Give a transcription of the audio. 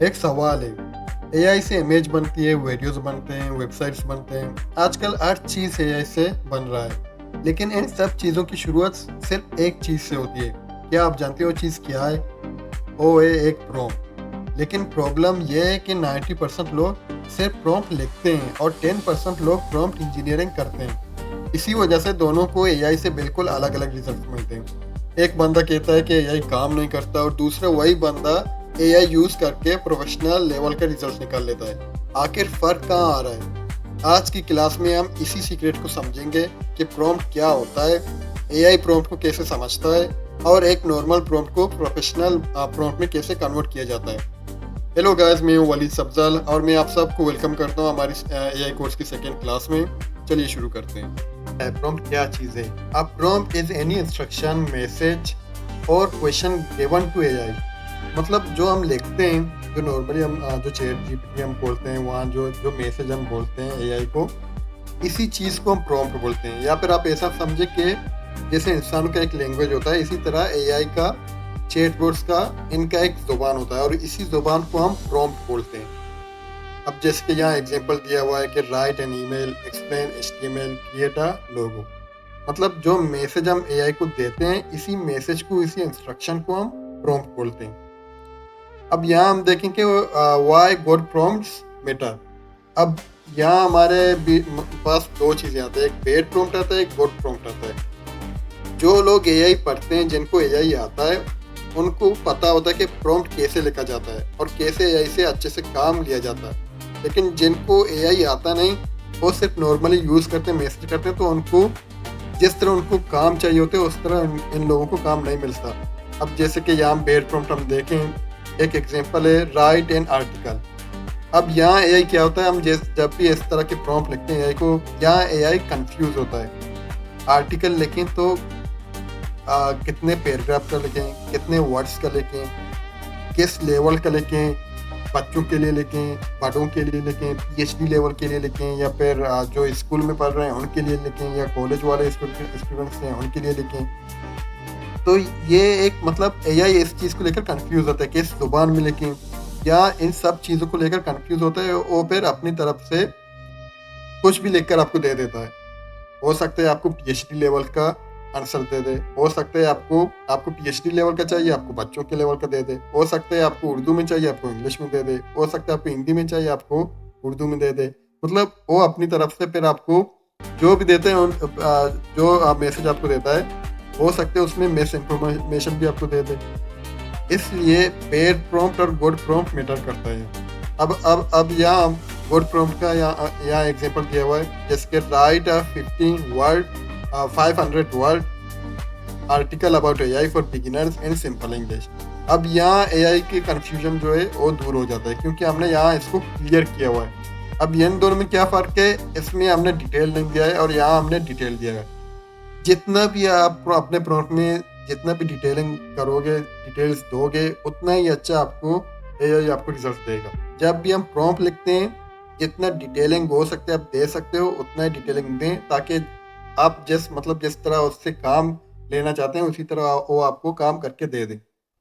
एक सवाल है। एआई से इमेज बनती है, वीडियोस बनते हैं, वेबसाइट्स बनते हैं। आजकल हर चीज़ एआई से बन रहा है। लेकिन इन सब चीज़ों की शुरुआत सिर्फ एक चीज़ से होती है। क्या आप जानते हो चीज़ क्या है? वो है एक प्रॉम्प्ट। लेकिन प्रॉब्लम यह है कि 90% लोग सिर्फ प्रॉम्प्ट लिखते हैं और 10% लोग प्रॉम्प्ट इंजीनियरिंग करते हैं। इसी वजह से दोनों को एआई से बिल्कुल अलग अलग रिजल्ट मिलते हैं। एक बंदा कहता है कि एआई काम नहीं करता और दूसरा वही बंदा एआई यूज करके प्रोफेशनल लेवल का रिजल्ट निकाल लेता है। आखिर फर्क कहाँ आ रहा है? आज की क्लास में हम इसी सीक्रेट को समझेंगे कि प्रॉम्प्ट क्या होता है, एआई प्रॉम्प्ट को कैसे समझता है और एक नॉर्मल प्रॉम्प्ट को प्रोफेशनल प्रॉम्प्ट में कैसे कन्वर्ट किया जाता है। हेलो गाइस, मैं हूँ वलीद सब्जाल और मैं आप सबको वेलकम करता हूँ हमारी एआई कोर्स की सेकेंड क्लास में। चलिए शुरू करते हैं। प्रॉम्प्ट क्या चीज़ है? A prompt is any instruction, message और क्वेश्चन गिवन टू एआई। मतलब जो हम लिखते हैं, जो नॉर्मली हम जो चैट जीपीटी हम बोलते हैं, वहाँ जो जो मैसेज हम बोलते हैं एआई को, इसी चीज़ को हम प्रॉम्प्ट बोलते हैं। या फिर आप ऐसा समझे कि जैसे इंसान का एक लैंग्वेज होता है, इसी तरह एआई का, चैट बोट्स का, इनका एक ज़ुबान होता है और इसी ज़ुबान को हम प्रॉम्प्ट बोलते हैं। अब जैसे कि यहाँ एग्जांपल दिया हुआ है कि write an email, explain HTML, create a logo. मतलब जो मैसेज हम एआई को देते हैं, इसी मैसेज को, इसी इंस्ट्रक्शन को हम प्रॉम्प्ट बोलते हैं। अब यहाँ हम देखेंगे व्हाई गुड प्रॉम्प्ट्स मैटर। अब यहाँ हमारे पास दो चीज़ें आती हैं, एक बैड प्रॉम्प्ट आता है, एक गुड प्रॉम्प्ट आता है। जो लोग एआई पढ़ते हैं, जिनको एआई आता है, उनको पता होता है कि प्रॉम्प्ट कैसे लिखा जाता है और कैसे एआई से अच्छे से काम लिया जाता है। लेकिन जिनको एआई आता नहीं, वो सिर्फ नॉर्मली यूज़ करते हैं, मैसेज करते हैं, तो उनको जिस तरह उनको काम चाहिए होते हैं, उस तरह इन लोगों को काम नहीं मिलता। अब जैसे कि यहाँ बैड प्रॉम्प्ट हम देखें, एक एग्जांपल है राइट एन आर्टिकल। अब यहाँ एआई क्या होता है, हम जब भी इस तरह के प्रॉम्प्ट लिखते हैं एआई को, यहाँ एआई कंफ्यूज होता है। आर्टिकल लिखें तो कितने पैराग्राफ का लिखें, कितने वर्ड्स का लिखें, किस लेवल का लिखें, बच्चों के लिए लिखें, बड़ों के लिए लिखें, पीएचडी लेवल के लिए लिखें, या फिर जो स्कूल में पढ़ रहे हैं उनके लिए लिखें, या कॉलेज वाले स्टूडेंट्स हैं उनके लिए लिखें। तो ये एक मतलब एआई इस चीज़ को लेकर कंफ्यूज होता है कि इस जुबान में लिखें, या इन सब चीज़ों को लेकर कंफ्यूज होता है। वो फिर अपनी तरफ से कुछ भी लिखकर आपको दे देता है। हो सकता है आपको पीएचडी लेवल का आंसर दे दे, हो सकता है आपको आपको पीएचडी लेवल का चाहिए, आपको बच्चों के लेवल का दे दे, हो सकता है आपको उर्दू में चाहिए, आपको इंग्लिश में दे दे, हो सकता है आपको हिंदी में चाहिए, आपको उर्दू में दे दे। मतलब वो अपनी तरफ से फिर आपको जो भी देते हैं जो मैसेज आपको देता है, हो सकता है उसमें मिस इन्फॉर्मेशन भी आपको दे दे। इसलिए बैड प्रॉम्प्ट और गुड प्रॉम्प्ट मैटर करता है। अब यहाँ गुड प्रॉम्प्ट का यहाँ एग्जांपल दिया हुआ है, जैसे कि right a 500 word article about AI for beginners in simple English. अब यहाँ एआई की कंफ्यूजन जो है वो दूर हो जाता है, क्योंकि हमने यहाँ इसको क्लियर किया हुआ है। अब इन दोनों में क्या फ़र्क है? इसमें हमने डिटेल नहीं दिया है और यहाँ हमने डिटेल दिया है। जितना भी आप अपने प्रॉम्प्ट में जितना भी डिटेलिंग करोगे, डिटेल्स दोगे, उतना ही अच्छा आपको एआई आपको रिजल्ट देगा। जब भी हम प्रॉम्प्ट लिखते हैं, जितना डिटेलिंग हो सकता है आप दे सकते हो, उतना ही डिटेलिंग दें, ताकि आप जिस तरह उससे काम लेना चाहते हैं, उसी तरह वो आपको काम करके दे दें।